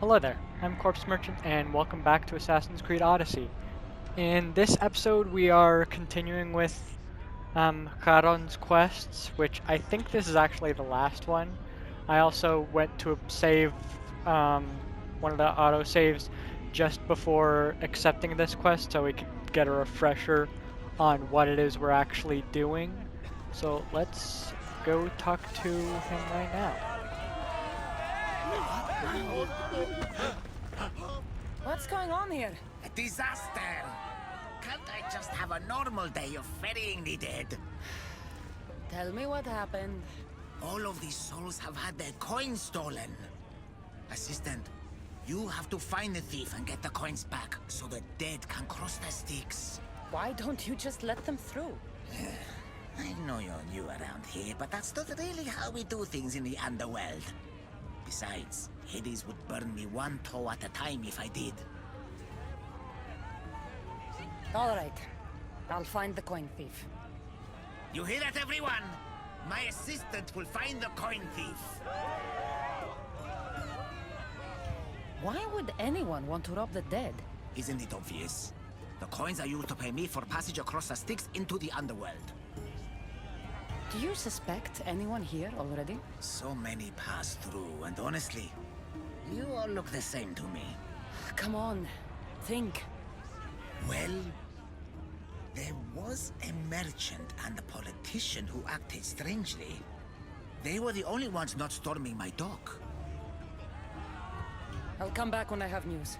Hello there, I'm Corpse Merchant and welcome back to Assassin's Creed Odyssey. In this episode we are continuing with Charon's quests, which I think this is actually the last one. I also went to save one of the autosaves just before accepting this quest so we could get a refresher on what it is we're actually doing. So let's go talk to him right now. What's going on here? A disaster! Can't I just have a normal day of ferrying the dead? Tell me what happened. All of these souls have had their coins stolen. Assistant, you have to find the thief and get the coins back so the dead can cross the Styx. Why don't you just let them through? I know you're new around here, but that's not really how we do things in the underworld. Besides, Hades would burn me one toe at a time if I did. All right. I'll find the coin thief. You hear that, everyone? My assistant will find the coin thief. Why would anyone want to rob the dead? Isn't it obvious? The coins are used to pay me for passage across the Styx into the underworld. Do you suspect anyone here already? So many pass through, and honestly, you all look the same to me. Come on. Think. Well, there was a merchant and a politician who acted strangely. They were the only ones not storming my dock. I'll come back when I have news.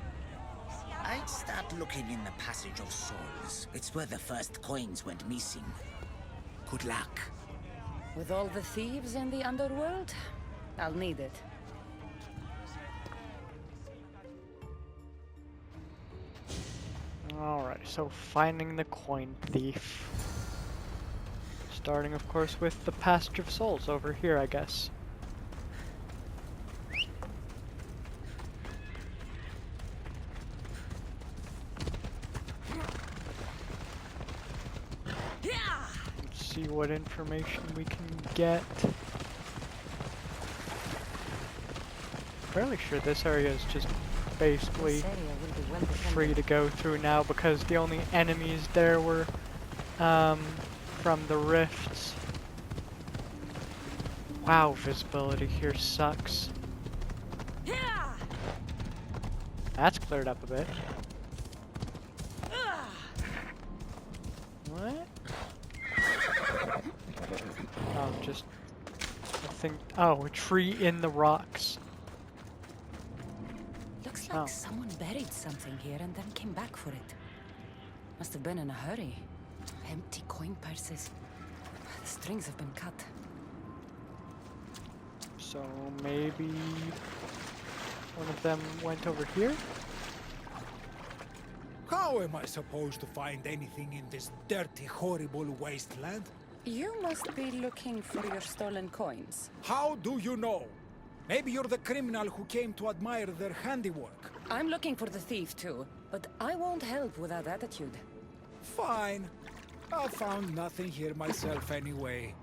I'd start looking in the Passage of Souls. It's where the first coins went missing. Good luck. With all the thieves in the underworld, I'll need it. Alright, so finding the coin thief. Starting, of course, with the Passage of Souls over here, I guess. Let's see what information we can get. Fairly sure this area is just basically This area will be well free to go through now because the only enemies there were from the rifts. Wow, visibility here sucks. That's cleared up a bit. What? Oh, just I think. Oh, a tree in the rocks. Looks like Oh. someone buried something here and then came back for it. Must have been in a hurry. Empty coin purses. The strings have been cut. So maybe one of them went over here? How am I supposed to find anything in this dirty, horrible wasteland? You must be looking for your stolen coins. How do you know? Maybe you're the criminal who came to admire their handiwork. I'm looking for the thief too, but I won't help with that attitude. Fine. I found nothing here myself anyway.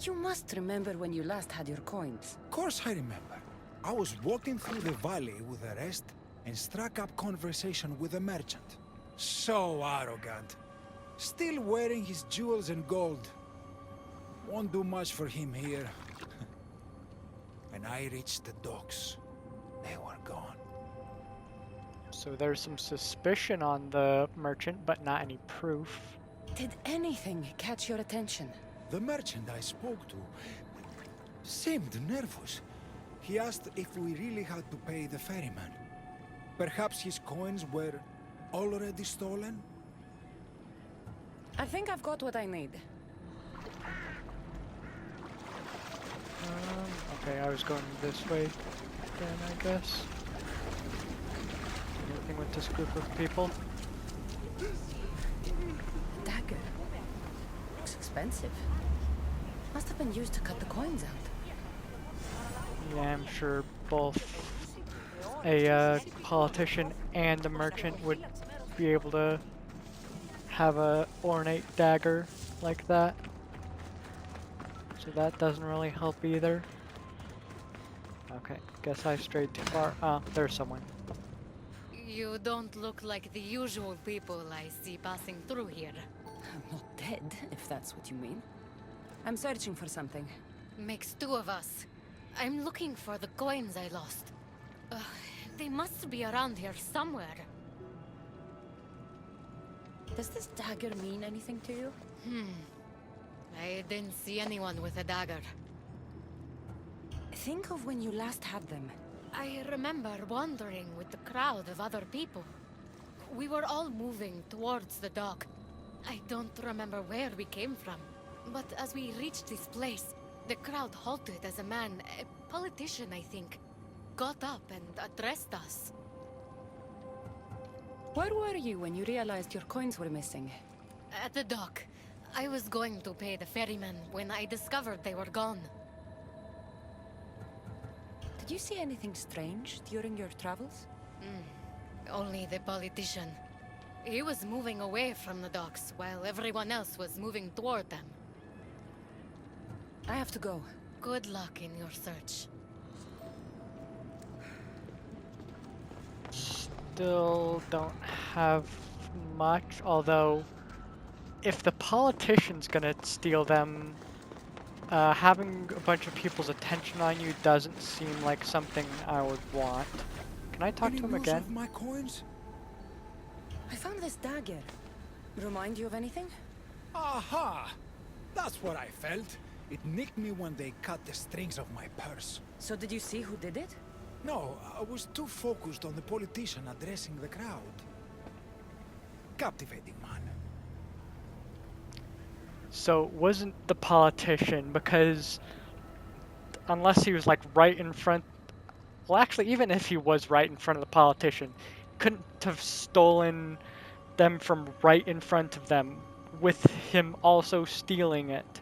You must remember when you last had your coins. Of course I remember. I was walking through the valley with the rest and struck up conversation with a merchant. So arrogant. Still wearing his jewels and gold. Won't do much for him here. When I reached the docks, they were gone. So there's some suspicion on the merchant, but not any proof. Did anything catch your attention? The merchant I spoke to seemed nervous. He asked if we really had to pay the ferryman. Perhaps his coins were already stolen? I think I've got what I need. Okay, I was going this way then, I guess. Anything with this group of people? Dagger. Looks expensive. Must have been used to cut the coins out. Yeah, I'm sure both a politician and a merchant would be able to have a ornate dagger like that. So that doesn't really help either. Okay, guess I strayed too far. Oh, there's someone. You don't look like the usual people I see passing through here. I'm not dead, if that's what you mean. I'm searching for something. Makes two of us. I'm looking for the coins I lost. They must be around here somewhere. Does this dagger mean anything to you? I didn't see anyone with a dagger. Think of when you last had them. I remember wandering with the crowd of other people. We were all moving towards the dock. I don't remember where we came from. But as we reached this place, the crowd halted as a man, a politician I think, got up and addressed us. Where were you when you realized your coins were missing? At the dock. I was going to pay the ferryman when I discovered they were gone. Did you see anything strange during your travels? Only the politician. He was moving away from the docks while everyone else was moving toward them. I have to go. Good luck in your search. Still don't have much, although if the politician's gonna steal them, having a bunch of people's attention on you doesn't seem like something I would want. Can I talk to him again? Of my coins? I found this dagger. Remind you of anything? Aha! That's what I felt. It nicked me when they cut the strings of my purse. So did you see who did it? No, I was too focused on the politician addressing the crowd. Captivating man. So it wasn't the politician, because unless he was like right in front, well actually even if he was right in front of the politician, couldn't have stolen them from right in front of them with him also stealing it.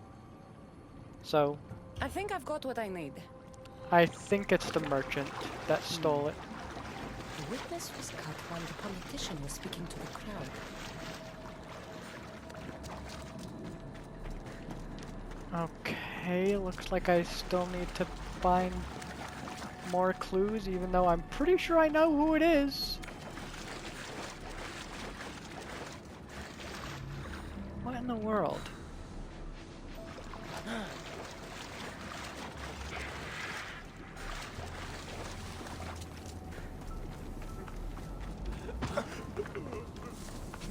So I think I've got what I need. I think it's the merchant that stole it. The witness was cut while the politician was speaking to the crowd. Okay, looks like I still need to find more clues, even though I'm pretty sure I know who it is. What in the world?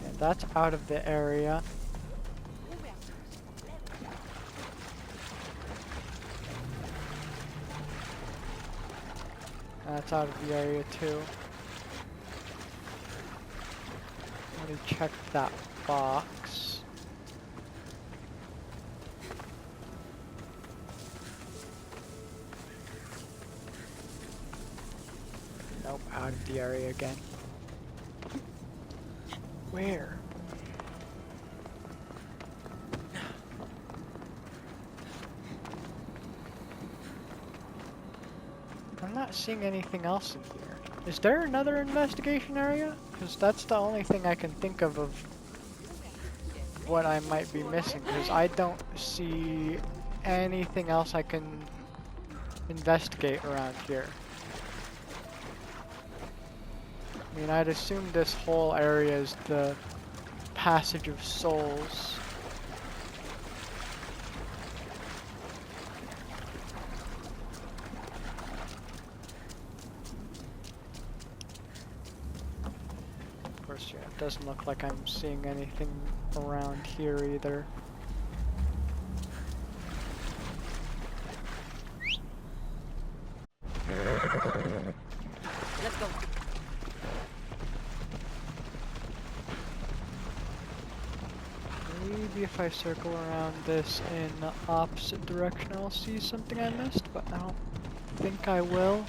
Yeah, that's out of the area. That's out of the area too. Let me check that box. Nope, out of the area again. Where? I'm not seeing anything else in here. Is there another investigation area? Because that's the only thing I can think of what I might be missing, because I don't see anything else I can investigate around here. I mean, I'd assume this whole area is the Passage of Souls. Of course, yeah, it doesn't look like I'm seeing anything around here either. Let's go. Maybe if I circle around this in the opposite direction, I'll see something I missed, but I don't think I will.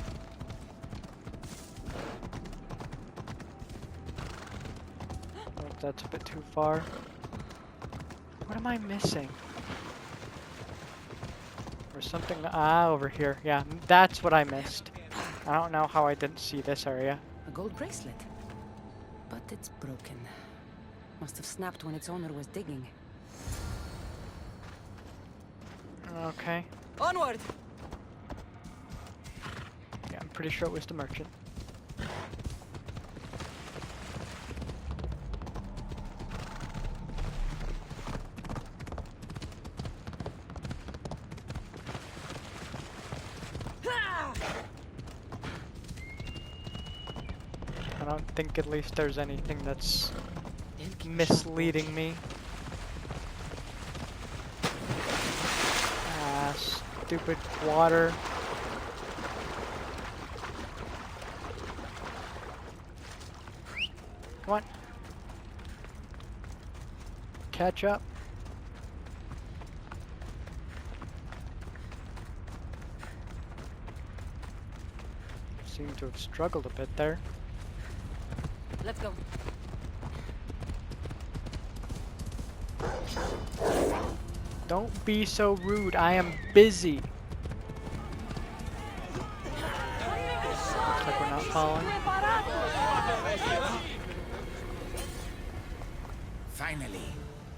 Oh, that's a bit too far. What am I missing? Or something, over here. Yeah, that's what I missed. I don't know how I didn't see this area. A gold bracelet. But it's broken. Must have snapped when its owner was digging. Okay. Onward! pretty sure it was the merchant. I don't think at least there's anything that's misleading me. Ah, stupid water. Come on. Catch up. Seem to have struggled a bit there. Let's go. Don't be so rude. I am busy. Looks like we're not following. Finally.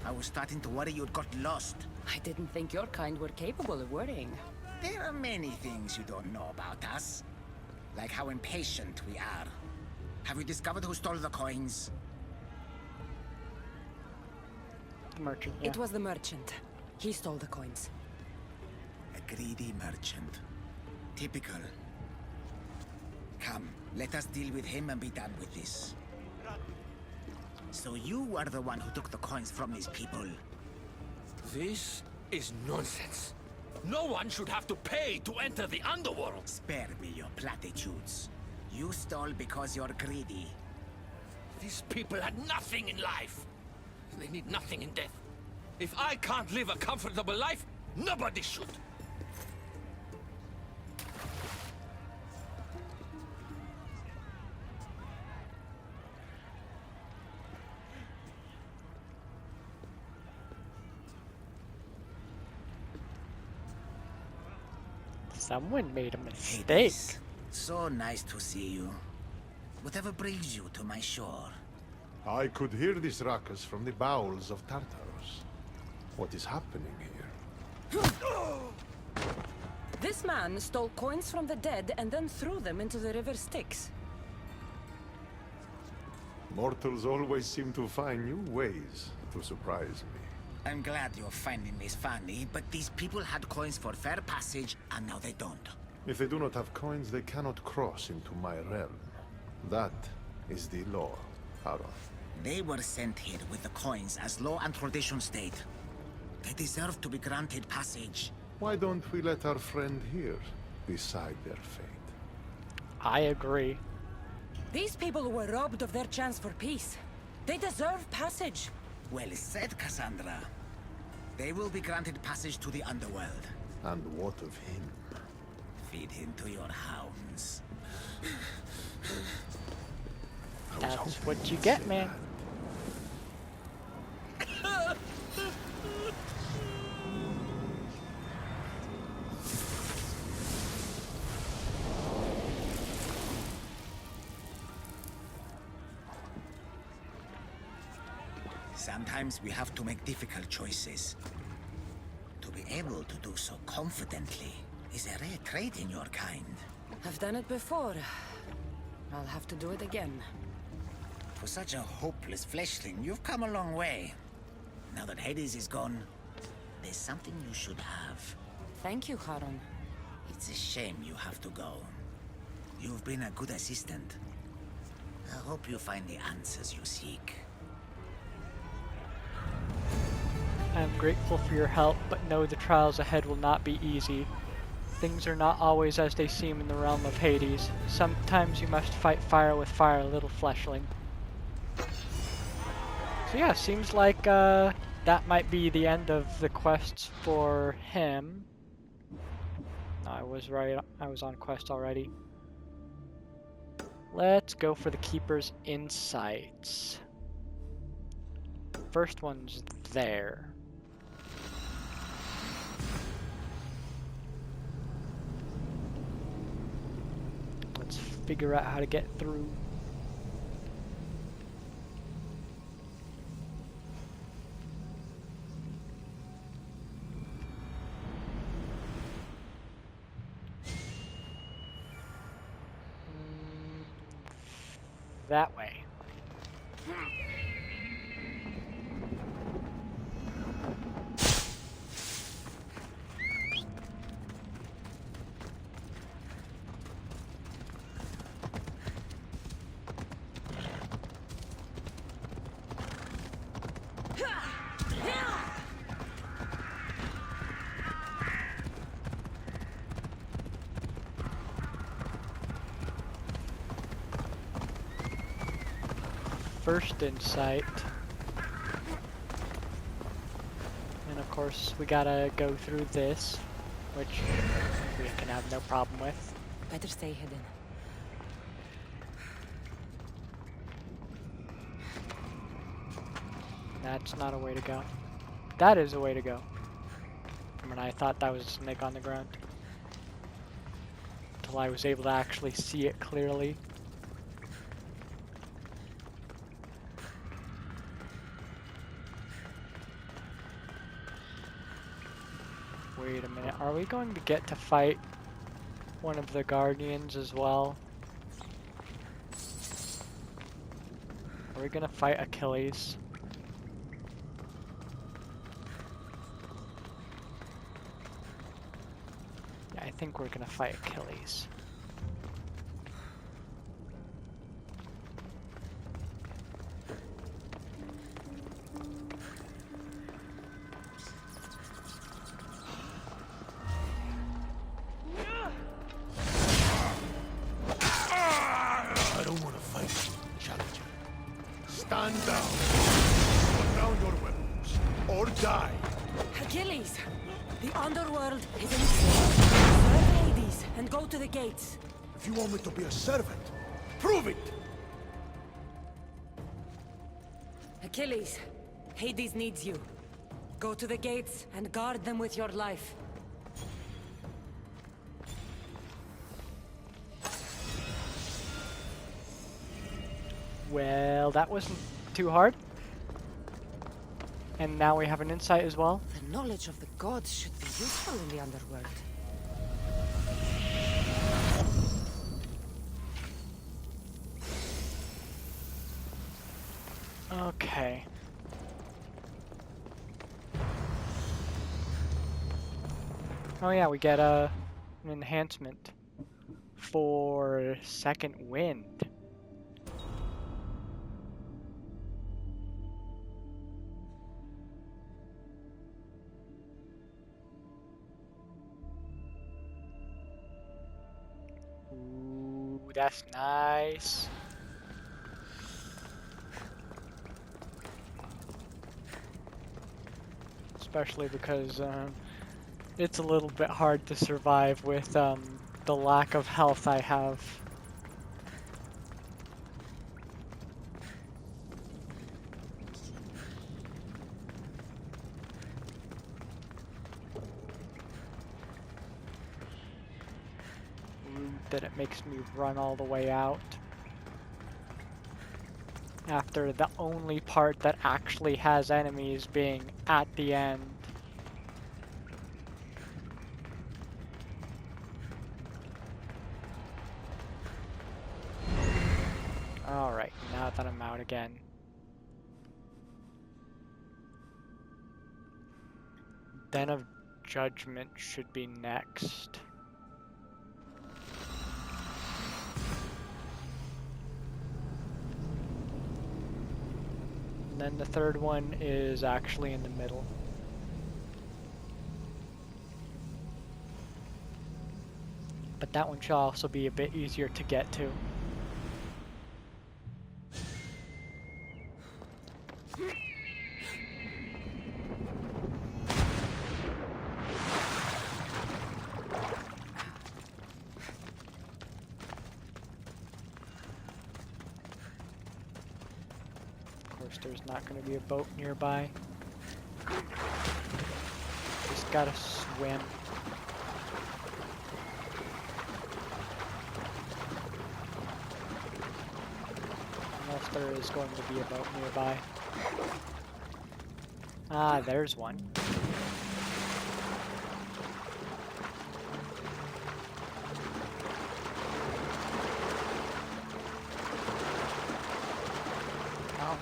I was starting to worry you'd got lost. I didn't think your kind were capable of worrying. There are many things you don't know about us. Like how impatient we are. Have you discovered who stole the coins? The merchant, yeah. It was the merchant. He stole the coins. A greedy merchant. Typical. Come, let us deal with him and be done with this. So you are the one who took the coins from these people. This is nonsense. No one should have to pay to enter the underworld. Spare me your platitudes. You stole because you're greedy. These people had nothing in life. They need nothing in death. If I can't live a comfortable life, nobody should. Someone made a mistake. Hades, so nice to see you. Whatever brings you to my shore? I could hear this ruckus from the bowels of Tartarus. What is happening here? This man stole coins from the dead and then threw them into the river Styx. Mortals always seem to find new ways to surprise me. I'm glad you're finding this funny, but these people had coins for fair passage, and now they don't. If they do not have coins, they cannot cross into my realm. That is the law, Aaron. They were sent here with the coins as law and tradition state. They deserve to be granted passage. Why don't we let our friend here decide their fate? I agree. These people were robbed of their chance for peace. They deserve passage. Well said, Cassandra. They will be granted passage to the underworld. And what of him? Feed him to your hounds. That's what you get, man. Sometimes we have to make difficult choices. To be able to do so confidently is a rare trait in your kind. I've done it before. I'll have to do it again. For such a hopeless fleshling, you've come a long way. Now that Hades is gone, there's something you should have. Thank you, Charon. It's a shame you have to go. You've been a good assistant. I hope you find the answers you seek. I am grateful for your help, but know the trials ahead will not be easy. Things are not always as they seem in the realm of Hades. Sometimes you must fight fire with fire, little fleshling. So yeah, seems like that might be the end of the quests for him. I was right, I was on quest already. Let's go for the Keeper's Insights. First one's there. Let's figure out how to get through. that way. First insight. And of course we gotta go through this, which we can have no problem with. Better stay hidden. That's not a way to go. That is a way to go. I mean, I thought that was a snake on the ground. Until I was able to actually see it clearly. Wait a minute, are we going to get to fight one of the Guardians as well? Are we gonna fight Achilles? Yeah, I think we're gonna fight Achilles. I don't want to fight you, challenger. Stand down. Put down your weapons, or die. Achilles! The underworld is in Serve Hades and go to the gates. If you want me to be a servant, prove it! Achilles, Hades needs you. Go to the gates and guard them with your life. Well, that wasn't too hard. And now we have an insight as well. The knowledge of the gods should be useful in the underworld. Okay. Oh yeah, we get an enhancement for second wind. Ooh, that's nice. Especially because it's a little bit hard to survive with the lack of health I have. Rude that it makes me run all the way out. After the only part that actually has enemies being at the end. Alright, now that I'm out again. Den of Judgment should be next. And then the third one is actually in the middle. But that one should also be a bit easier to get to. Of course, there's not going to be a boat nearby. Just gotta swim. Unless there is going to be a boat nearby. Ah, there's one.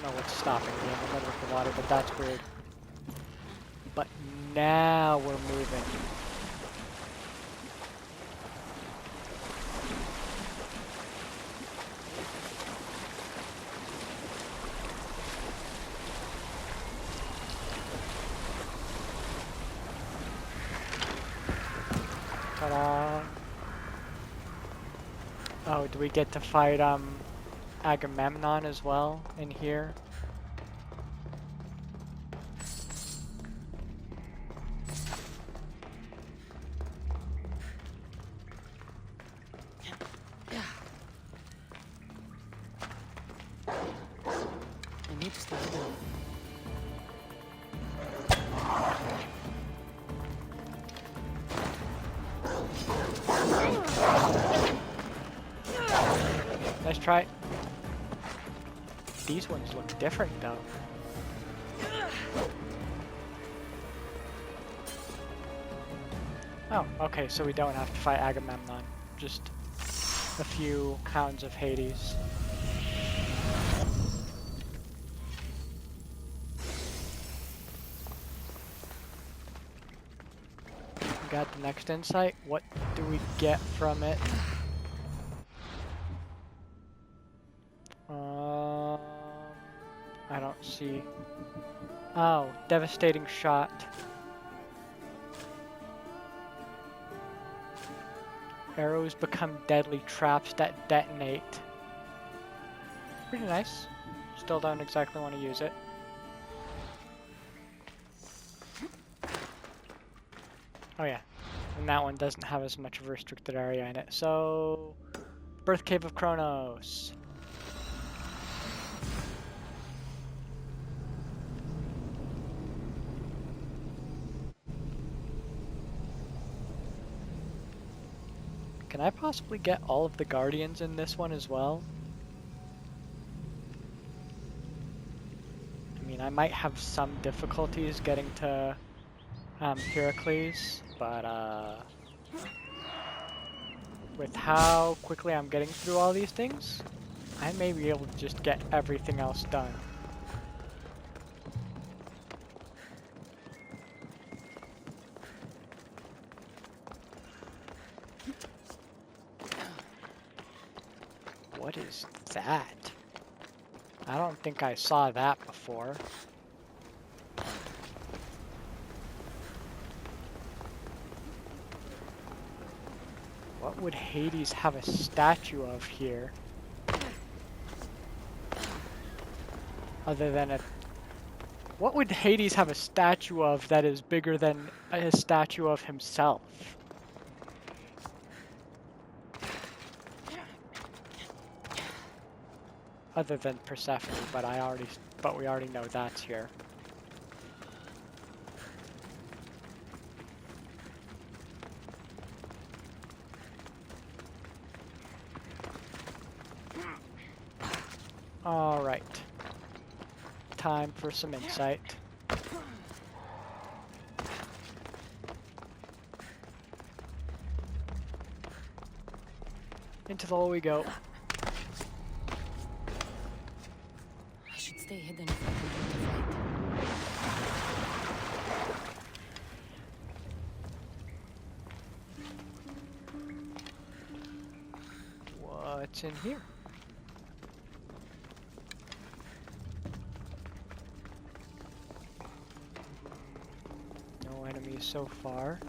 don't know what's stopping me in the middle of the water, but that's weird. But now we're moving. Ta-da! Oh, do we get to fight Agamemnon as well in here? I need to stay still. Let's try. These ones look different though. Oh, okay, so we don't have to fight Agamemnon. Just a few Hounds of Hades. Got the next insight. What do we get from it? I don't see. Oh, devastating shot. Arrows become deadly traps that detonate. Pretty nice. Still don't exactly want to use it. Oh yeah, and that one doesn't have as much of a restricted area in it. So, Birth Cave of Kronos. Can I possibly get all of the Guardians in this one as well? I mean, I might have some difficulties getting to Heracles, but with how quickly I'm getting through all these things, I may be able to just get everything else done. What is that? I don't think I saw that before. What would Hades have a statue of here? Other than a... What would Hades have a statue of that is bigger than a statue of himself? Other than Persephone, but we already know that's here. All right. Time for some insight. Into the hole we go. I should stay hidden if I continue to fight. What's in here? No enemies so far.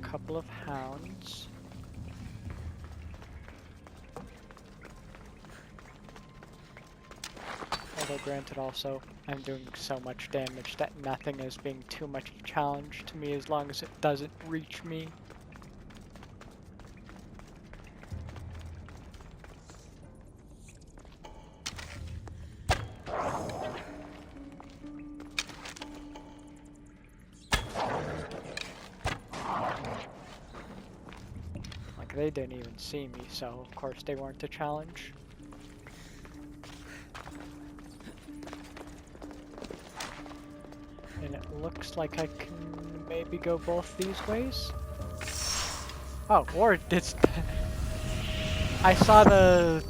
Couple of hounds. Although granted also, I'm doing so much damage that nothing is being too much of a challenge to me as long as it doesn't reach me. Like, they didn't even see me, so of course they weren't a challenge. And it looks like I can maybe go both these ways. Oh, or it's... I saw the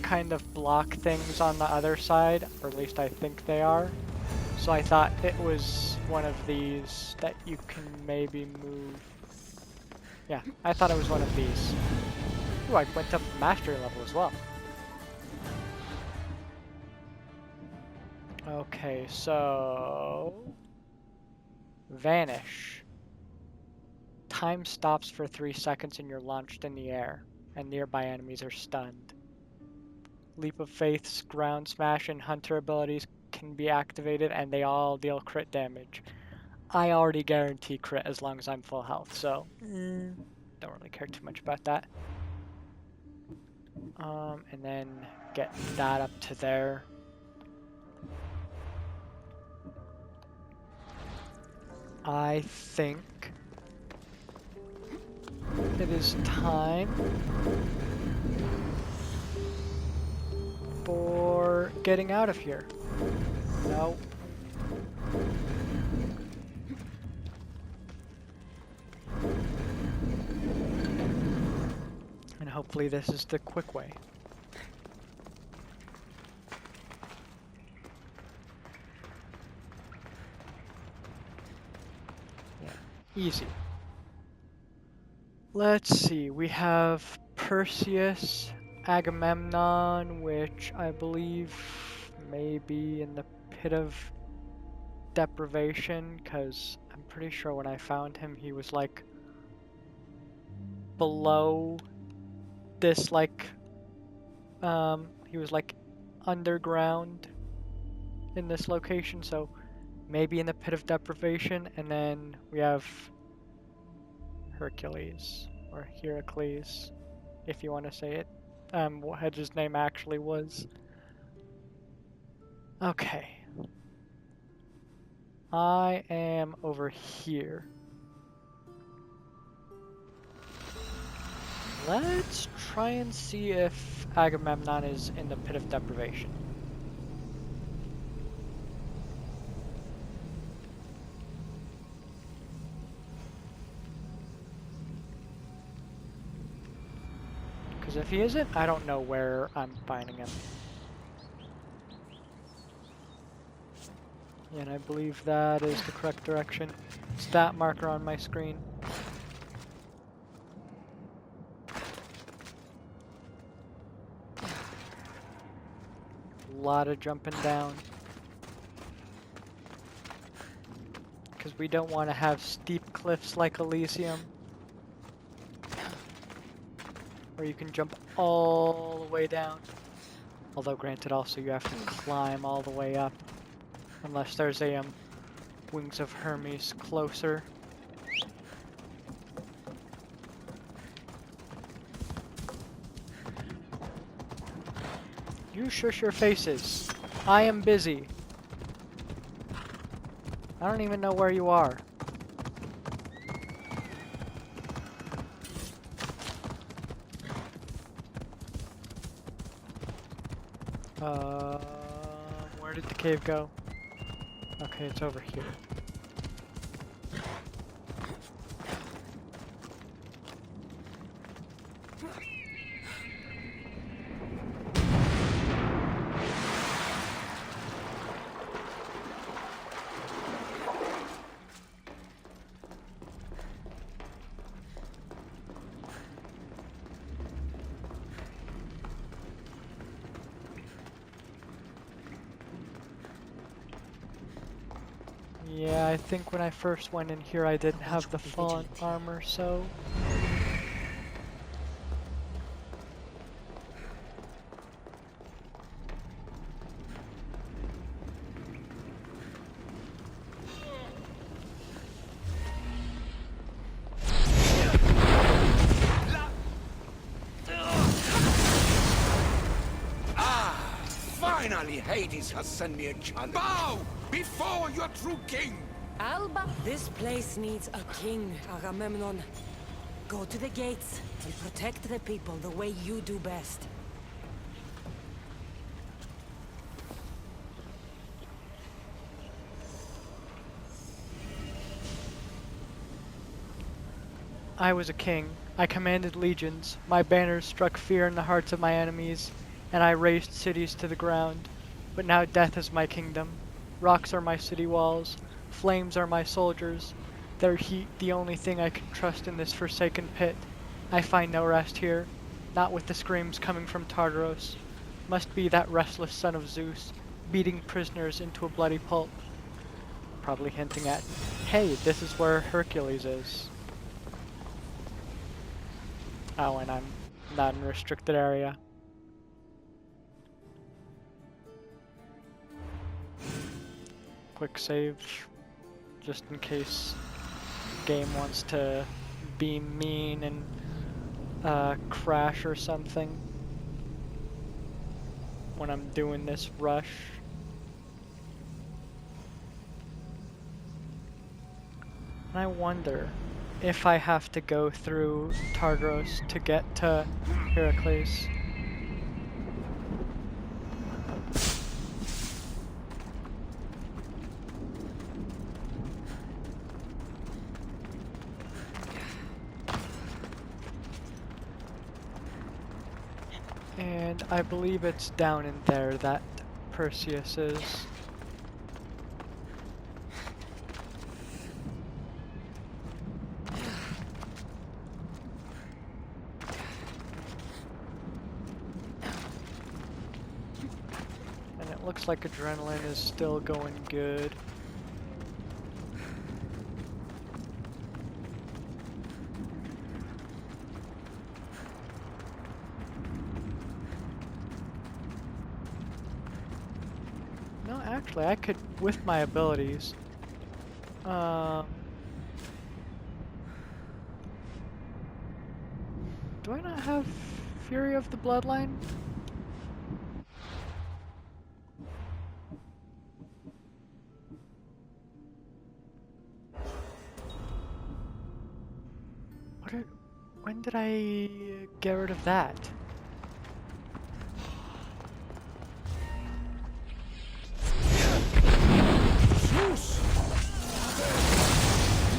kind of block things on the other side, or at least I think they are. So I thought it was one of these that you can maybe move. Yeah, I thought it was one of these. Ooh, I went up mastery level as well. Okay, so... Vanish. Time stops for 3 seconds and you're launched in the air, and nearby enemies are stunned. Leap of Faith's ground smash and hunter abilities can be activated and they all deal crit damage. I already guarantee crit as long as I'm full health, so don't really care too much about that. And then get that up to there. I think it is time for getting out of here. No. And hopefully this is the quick way. Yeah, easy. Let's see, we have Perseus, Agamemnon, which I believe may be in the pit of deprivation, because I'm pretty sure when I found him he was like below this, like he was like underground in this location, so maybe in the pit of deprivation. And then we have Hercules, or Heracles, if you want to say it, what his name actually was. Okay. I am over here. Let's try and see if Agamemnon is in the pit of deprivation. Because if he isn't, I don't know where I'm finding him. And I believe that is the correct direction. Stat marker on my screen. A lot of jumping down. Because we don't want to have steep cliffs like Elysium, where you can jump all the way down. Although granted, also you have to climb all the way up. Unless there's a Wings of Hermes closer. You shush your faces. I am busy. I don't even know where you are. Where did the cave go? Okay, it's over here. Yeah, I think when I first went in here I didn't have the fallen armor, so... Finally, Hades has sent me a challenge. Bow before your true king! Alba, this place needs a king, Agamemnon. Go to the gates and protect the people the way you do best. I was a king. I commanded legions. My banners struck fear in the hearts of my enemies, and I razed cities to the ground. But now death is my kingdom. Rocks are my city walls. Flames are my soldiers. Their heat the only thing I can trust in this forsaken pit. I find no rest here, not with the screams coming from Tartaros. Must be that restless son of Zeus, beating prisoners into a bloody pulp. Probably hinting at, hey, this is where Hercules is. Oh, and I'm not in a restricted area. Quick save, just in case game wants to be mean and crash or something when I'm doing this rush. And I wonder if I have to go through Tartaros to get to Heracles. And I believe it's down in there that Perseus is. And it looks like adrenaline is still going good. No, actually, I could, with my abilities, do I not have Fury of the Bloodline? When did I get rid of that? Zeus!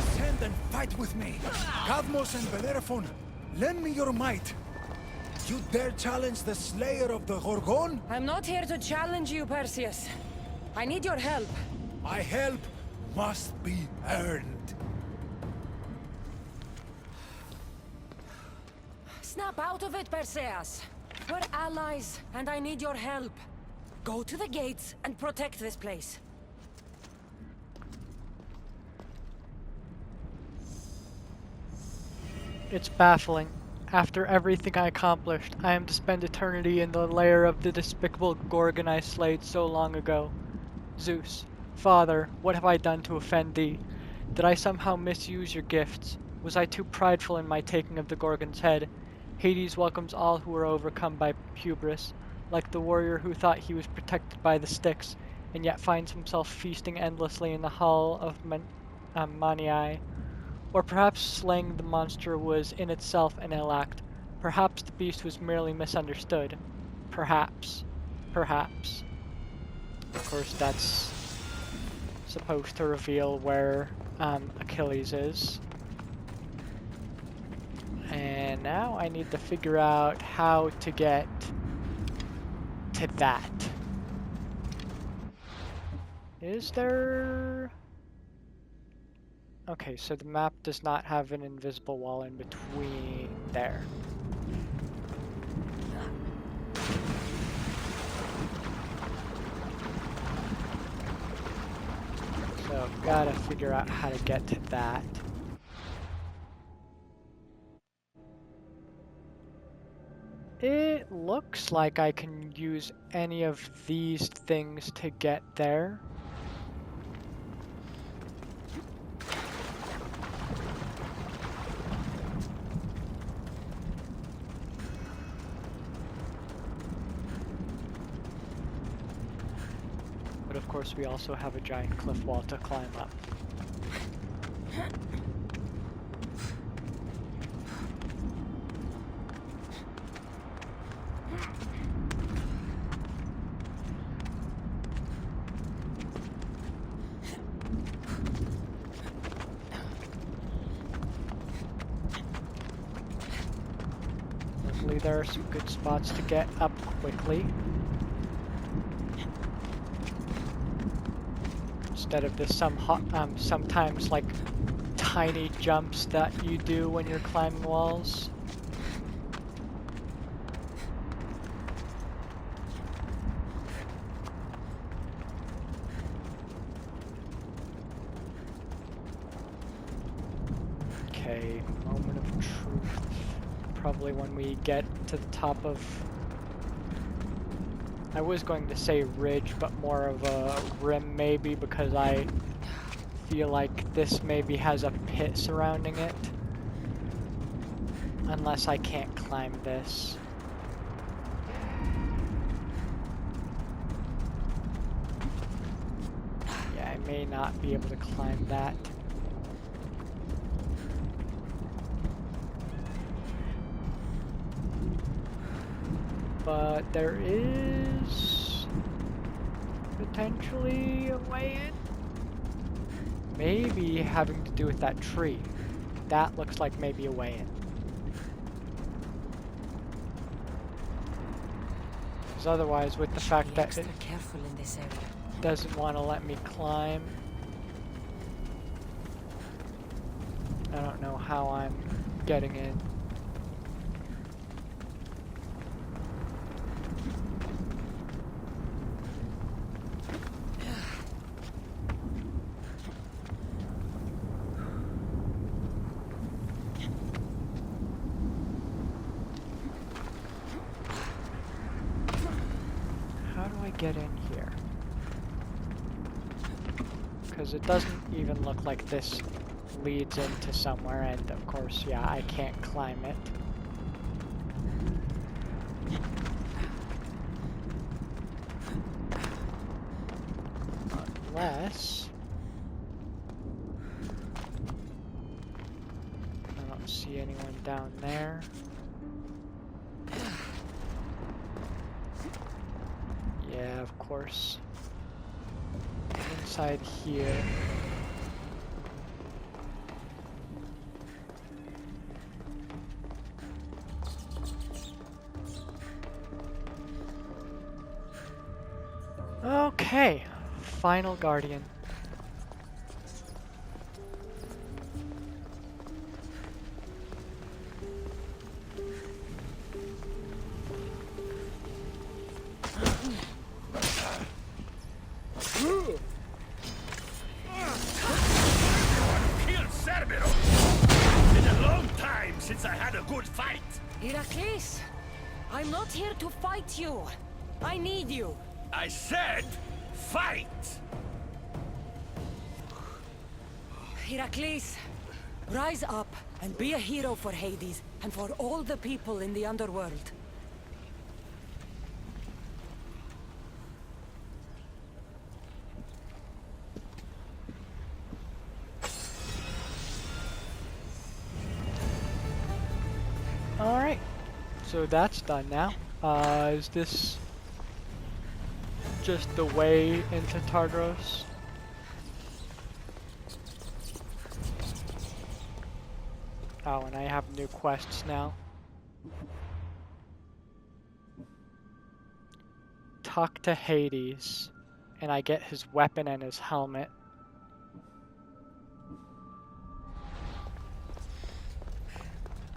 Descend and fight with me. Cadmos and Bellerophon, lend me your might. You dare challenge the slayer of the Gorgon? I'm not here to challenge you, Perseus. I need your help. My help must be earned. Snap out of it, Perseus. We're allies, and I need your help. Go to the gates and protect this place. It's baffling. After everything I accomplished, I am to spend eternity in the lair of the despicable Gorgon I slayed so long ago. Zeus, Father, what have I done to offend thee? Did I somehow misuse your gifts? Was I too prideful in my taking of the Gorgon's head? Hades welcomes all who are overcome by hubris, like the warrior who thought he was protected by the Styx, and yet finds himself feasting endlessly in the hall of Manii. Or perhaps slaying the monster was in itself an ill act. Perhaps the beast was merely misunderstood. Perhaps. Perhaps. Of course, that's supposed to reveal where Achilles is. And now I need to figure out how to get to that. Is there... Okay, so the map does not have an invisible wall in between there. So I've got to figure out how to get to that. It looks like I can use any of these things to get there. But of course we also have a giant cliff wall to climb up. Hopefully there are some good spots to get up quickly. Instead of this sometimes like tiny jumps that you do when you're climbing walls. Okay, moment of truth. Probably when we get to the top of... I was going to say ridge, but more of a rim maybe, because I feel like this maybe has a pit surrounding it. Unless I can't climb this. Yeah, I may not be able to climb that. But there is potentially a way in. Maybe having to do with that tree. That looks like maybe a way in. Because otherwise, with the fact that it careful in this area. doesn't want to let me climb, I don't know how I'm getting in. How do I get in here? Because it doesn't even look like this leads into somewhere, and of course, yeah, I can't climb it. Unless... I don't see anyone down there. Yeah, of course. Inside here. Okay, final guardian. Kill Cerberus! Been a long time since I had a good fight. Heracles, I'm not here to fight you. I need you. I said, fight! Heracles, rise up and be a hero for Hades and for all the people in the underworld. Alright, so that's done now. Is this just the way into Tartaros? Oh, and I have new quests now. Talk to Hades, and I get his weapon and his helmet.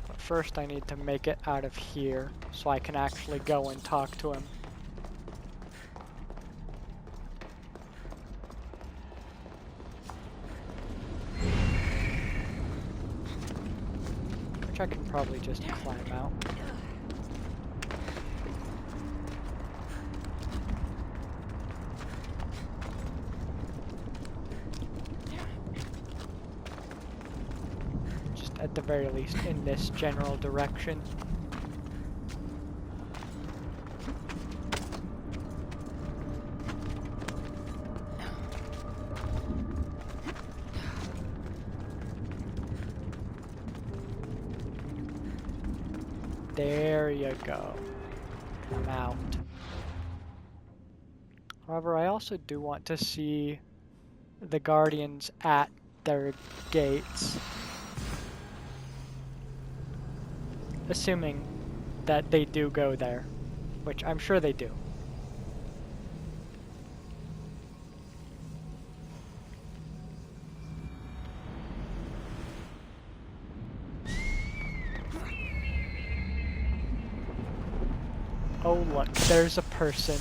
But first I need to make it out of here, so I can actually go and talk to him. Which I can probably just climb out. Just at the very least in this general direction. There you go. Come out. However, I also do want to see the Guardians at their gates. Assuming that they do go there, which I'm sure they do. Oh look, there's a person.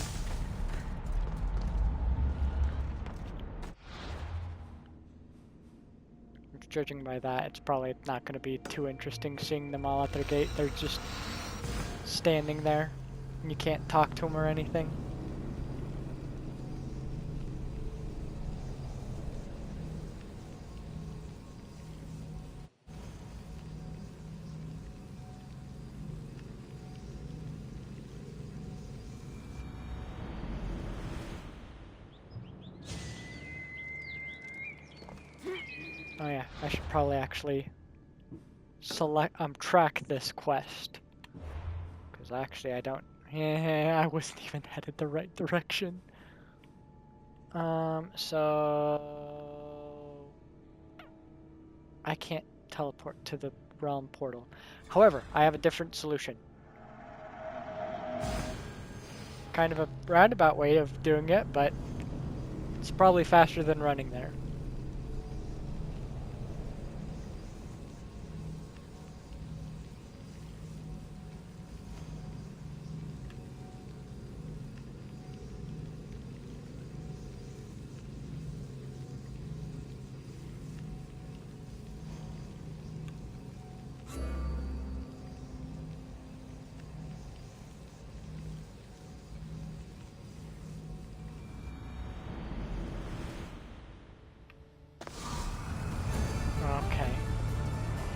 Judging by that, it's probably not going to be too interesting seeing them all at their gate. They're just standing there, and you can't talk to them or anything. Oh yeah, I should probably actually track this quest. Because actually I don't, yeah, I wasn't even headed the right direction. So I can't teleport to the realm portal. However, I have a different solution. Kind of a roundabout way of doing it, but it's probably faster than running there.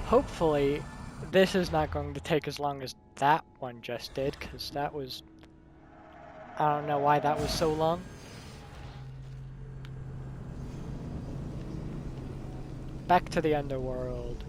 Hopefully, this is not going to take as long as that one just did, because that was... I don't know why that was so long. Back to the underworld.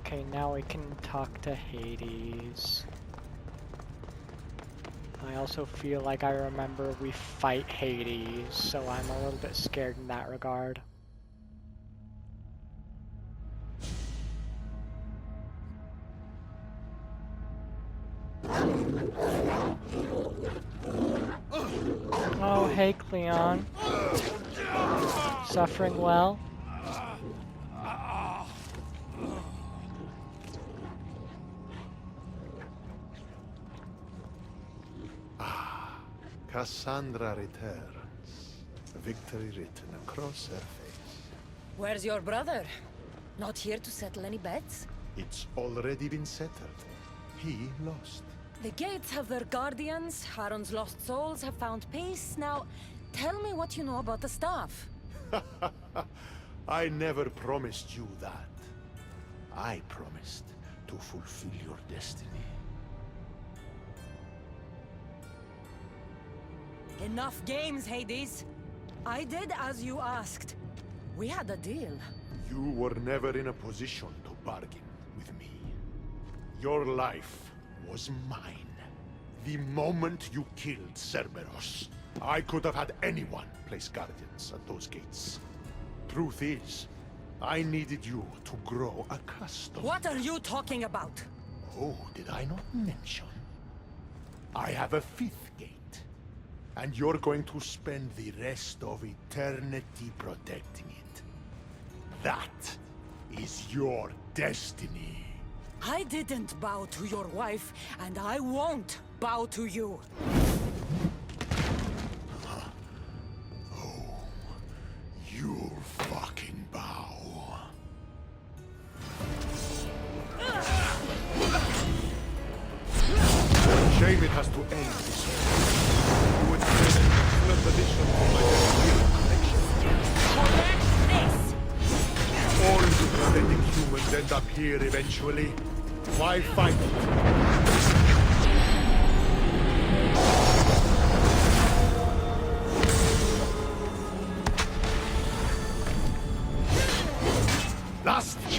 Okay, now we can talk to Hades. I also feel like I remember we fight Hades, so I'm a little bit scared in that regard. Oh, hey, Cleon. Suffering well? Cassandra returns, victory written across her face. Where's your brother? Not here to settle any bets? It's already been settled. He lost. The gates have their guardians, Charon's lost souls have found peace. Now, tell me what you know about the staff. I never promised you that. I promised to fulfill your destiny. Enough games, Hades. I did as you asked. We had a deal. You were never in a position to bargain with me. Your life was mine. The moment you killed Cerberus, I could have had anyone place guardians at those gates. Truth is, I needed you to grow accustomed. What are you talking about? Oh, did I not mention? I have a fifth gate. And you're going to spend the rest of eternity protecting it. That is your destiny. I didn't bow to your wife, and I won't bow to you. Oh, you'll fucking bow. Shame it has to end this way. You would create an excellent addition to my collection. Correct this! All you pathetic humans end up here eventually. Why fight it?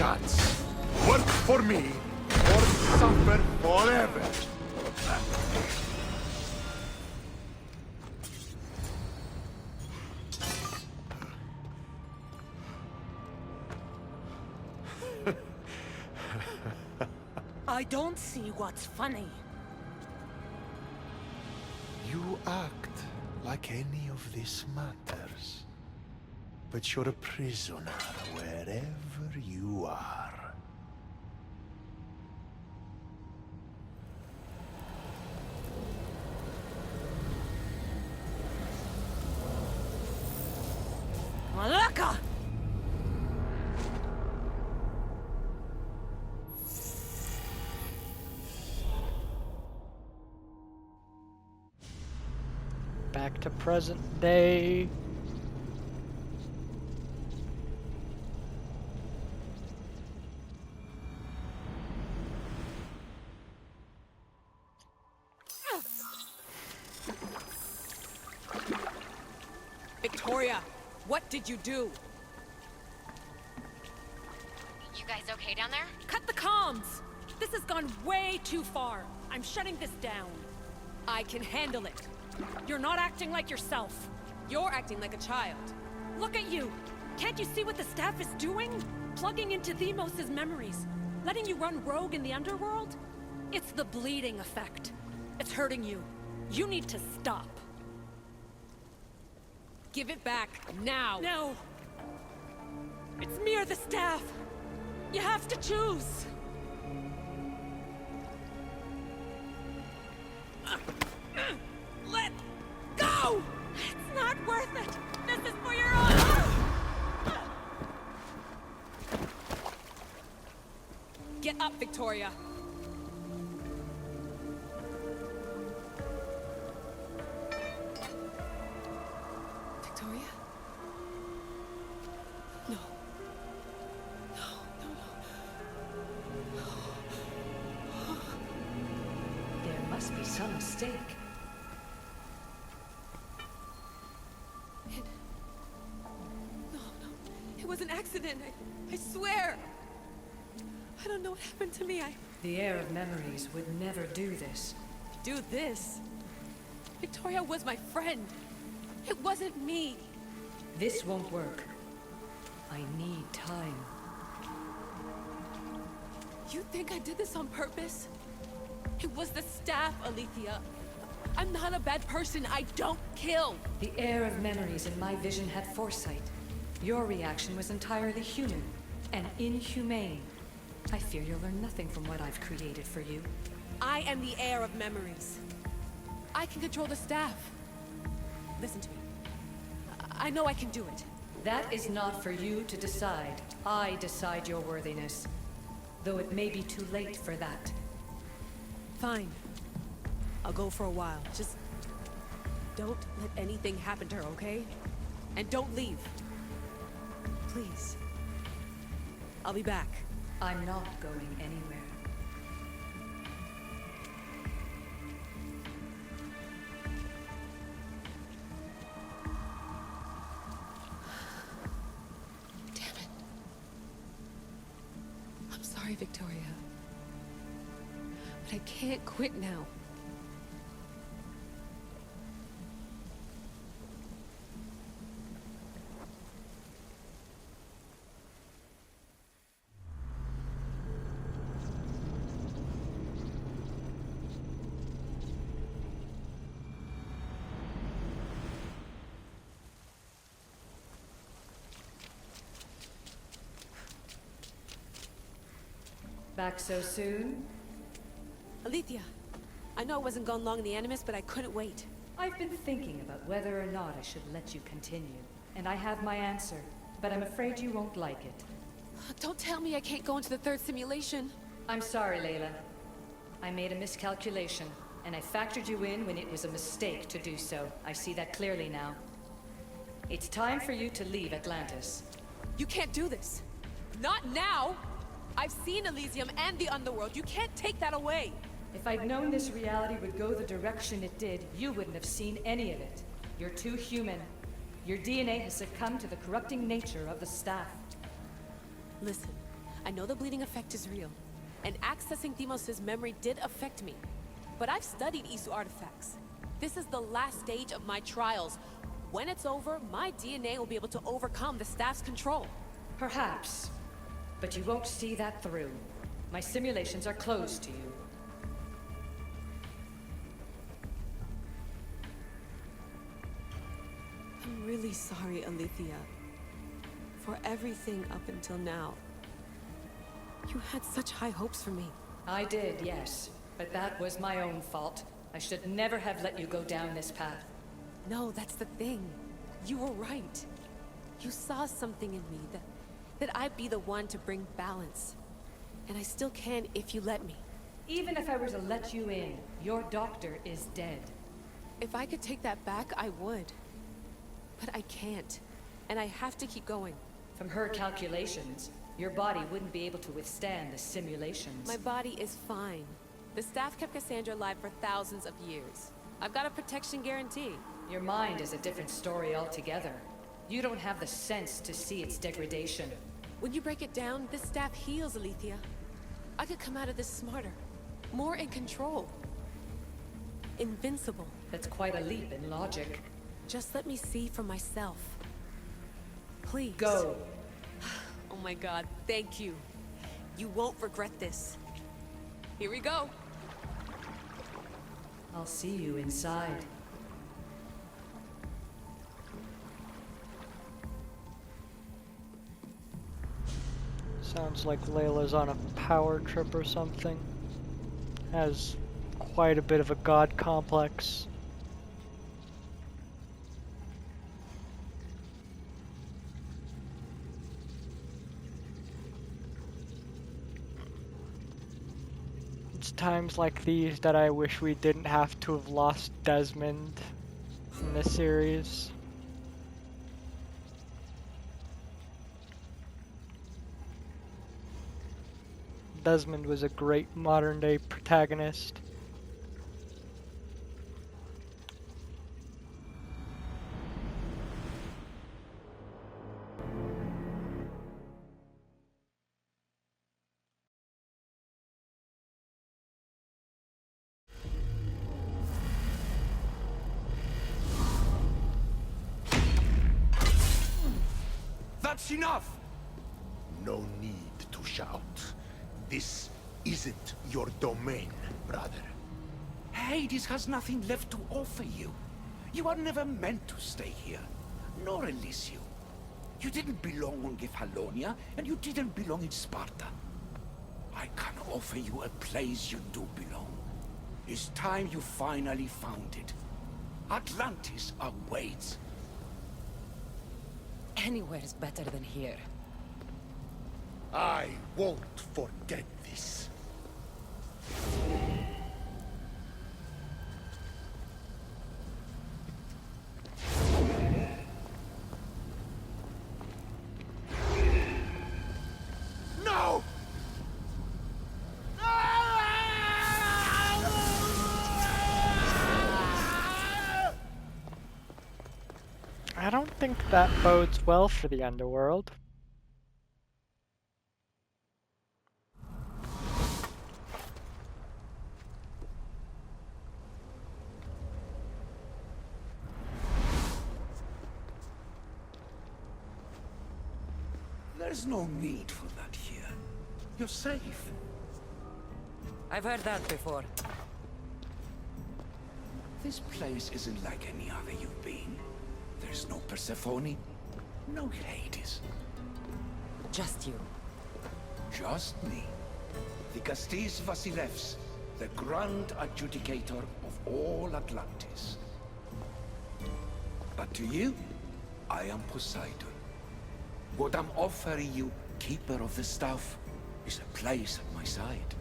chance. Work for me, or suffer forever. I don't see what's funny. You act like any of this matters. But you're a prisoner wherever you are. Malaka! Back to present day. Victoria, what did you do? You guys okay down there? Cut the comms! This has gone way too far. I'm shutting this down. I can handle it. You're not acting like yourself. You're acting like a child. Look at you! Can't you see what the staff is doing? Plugging into Themos' memories. Letting you run rogue in the underworld? It's the bleeding effect. It's hurting you. You need to stop. Give it back, now! No! It's me or the staff! You have to choose! Let go! It's not worth it! This is for your own... Get up, Victoria! Victoria? No. No. There must be some mistake. No. It was an accident. I swear. I don't know what happened to me. The heir of memories would never do this. Do this. Victoria was my friend. It wasn't me. This won't work. I need time. You think I did this on purpose? It was the staff, Alethea. I'm not a bad person. I don't kill. The heir of memories in my vision had foresight. Your reaction was entirely human and inhumane. I fear you'll learn nothing from what I've created for you. I am the heir of memories. I can control the staff. Listen to me. I know I can do it. That is not for you to decide. I decide your worthiness. Though it may be too late for that. Fine. I'll go for a while. Just don't let anything happen to her, okay? And don't leave. Please. I'll be back. I'm not going anywhere. Damn it. I'm sorry, Victoria. But I can't quit now. Back so soon? Alethea, I know I wasn't gone long in the Animus, but I couldn't wait. I've been thinking about whether or not I should let you continue. And I have my answer, but I'm afraid you won't like it. Don't tell me I can't go into the third simulation. I'm sorry, Layla. I made a miscalculation, and I factored you in when it was a mistake to do so. I see that clearly now. It's time for you to leave Atlantis. You can't do this. Not now! I've seen Elysium and the Underworld. You can't take that away! If I'd known this reality would go the direction it did, you wouldn't have seen any of it. You're too human. Your DNA has succumbed to the corrupting nature of the staff. Listen, I I know the bleeding effect is real, and accessing Deimos' memory did affect me. But I've studied Isu artifacts. This is the last stage of my trials. When it's over, my DNA will be able to overcome the staff's control. Perhaps. But you won't see that through. My simulations are closed to you. I'm really sorry, Alethea. For everything up until now. You had such high hopes for me. I did, yes. But that was my own fault. I should never have let you go down this path. No, that's the thing. You were right. You saw something in me that I'd be the one to bring balance. And I still can if you let me. Even if I were to let you in, your doctor is dead. If I could take that back, I would. But I can't. And I have to keep going. From her calculations, your body wouldn't be able to withstand the simulations. My body is fine. The staff kept Cassandra alive for thousands of years. I've got a protection guarantee. Your mind is a different story altogether. You don't have the sense to see its degradation. When you break it down, this staff heals, Alethea. I could come out of this smarter, more in control. Invincible. That's quite a leap in logic. Just let me see for myself. Please. Go. Oh my god, thank you. You won't regret this. Here we go. I'll see you inside. Sounds like Layla's on a power trip or something. Has quite a bit of a god complex. It's times like these that I wish we didn't have to have lost Desmond in this series. Desmond was a great modern-day protagonist. That's enough! No need to shout. This isn't your domain, brother. Hades has nothing left to offer you. You are never meant to stay here, nor Elysium. You didn't belong on Kefalonia, and you didn't belong in Sparta. I can offer you a place you do belong. It's time you finally found it. Atlantis awaits. Anywhere's better than here. I won't forget this. No! I don't think that bodes well for the underworld. There's no need for that here. You're safe. I've heard that before. This place isn't like any other you've been. There's no Persephone, no Hades. Just you. Just me. The Castis Vasilevs, the grand adjudicator of all Atlantis. But to you, I am Poseidon. What I'm offering you, Keeper of the Staff, is a place at my side.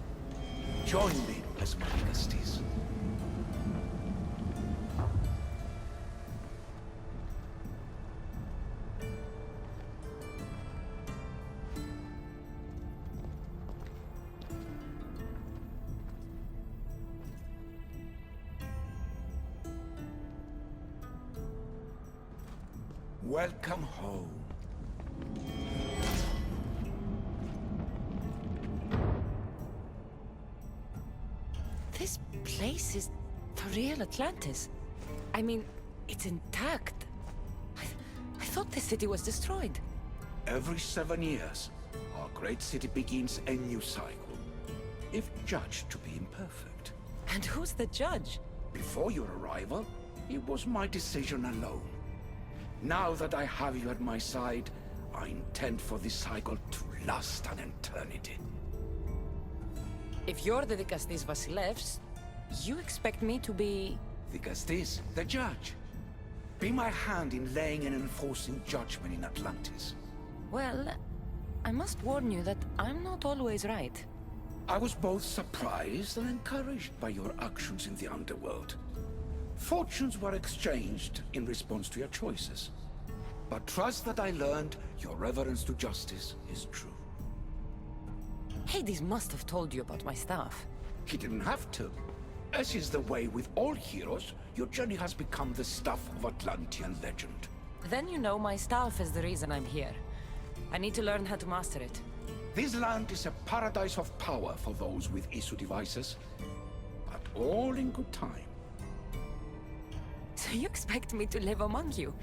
Join me as my Castis. Welcome home. This place is the real Atlantis. I mean, it's intact. I thought the city was destroyed. Every 7 years, our great city begins a new cycle, if judged to be imperfect. And who's the judge? Before your arrival, it was my decision alone. Now that I have you at my side, I intend for this cycle to last an eternity. If you're the Dikastis Vasilevs, you expect me to be... Dikastis, the judge. Be my hand in laying and enforcing judgment in Atlantis. Well, I must warn you that I'm not always right. I was both surprised and encouraged by your actions in the underworld. Fortunes were exchanged in response to your choices. But trust that I learned your reverence to justice is true. Hades must have told you about my staff. He didn't have to. As is the way with all heroes, your journey has become the stuff of Atlantean legend. Then you know my staff is the reason I'm here. I need to learn how to master it. This land is a paradise of power for those with issue devices, but all in good time. So you expect me to live among you?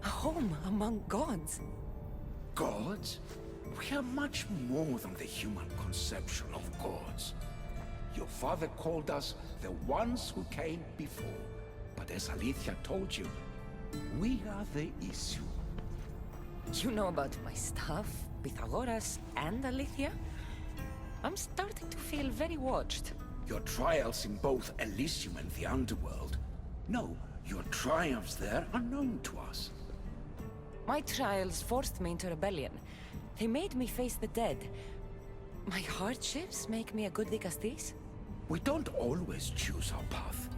A home among gods? Gods? We are much more than the human conception of gods. Your father called us the ones who came before, but as Alethea told you, we are the issue. You know about my staff, Pythagoras, and Alethea? I'm starting to feel very watched. Your trials in both Elysium and the Underworld. No, your triumphs there are known to us. My trials forced me into rebellion. They made me face the dead. My hardships make me a good Dikastis? We don't always choose our path,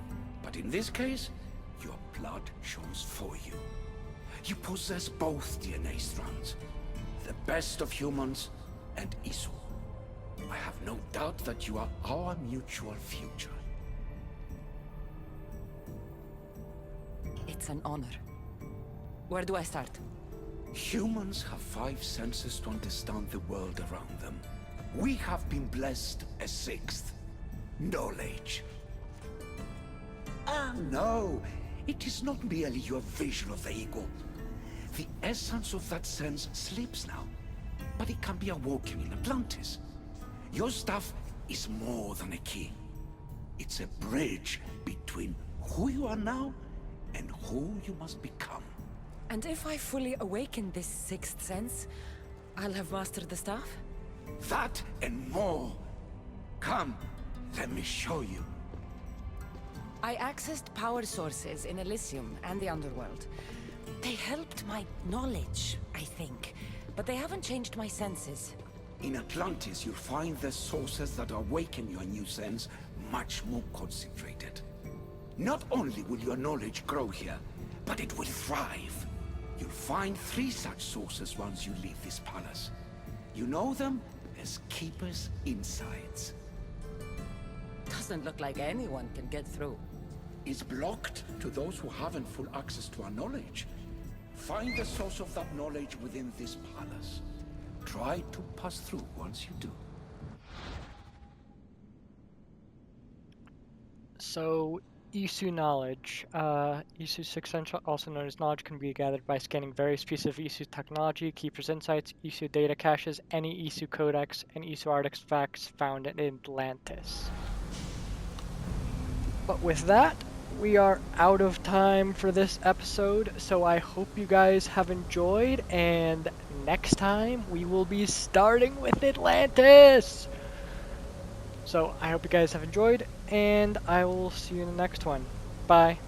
but in this case, your blood shows for you. You possess both DNA strands, the best of humans and Isu. I have no doubt that you are our mutual future. It's an honor. Where do I start? Humans have 5 senses to understand the world around them. We have been blessed a 6th. Knowledge. Ah, no. It is not merely your vision of the ego. The essence of that sense sleeps now, but it can be awoken in Atlantis. Your stuff is more than a key. It's a bridge between who you are now and who you must become. And if I fully awaken this 6th sense, I'll have mastered the staff? That and more. Come, let me show you. I accessed power sources in Elysium and the Underworld. They helped my knowledge, I think, but they haven't changed my senses. In Atlantis, you'll find the sources that awaken your new sense much more concentrated. Not only will your knowledge grow here, but it will thrive. You'll find 3 such sources once you leave this palace. You know them as Keeper's Insights. Doesn't look like anyone can get through. It's blocked to those who haven't full access to our knowledge. Find the source of that knowledge within this palace. Try to pass through once you do. So, Isu knowledge. Isu 6th sense, also known as knowledge, can be gathered by scanning various pieces of Isu technology, Keeper's Insights, Isu data caches, any Isu codex, and Isu artifacts found in Atlantis. But with that, we are out of time for this episode, so I hope you guys have enjoyed, and next time we will be starting with Atlantis! So I hope you guys have enjoyed, and I will see you in the next one. Bye.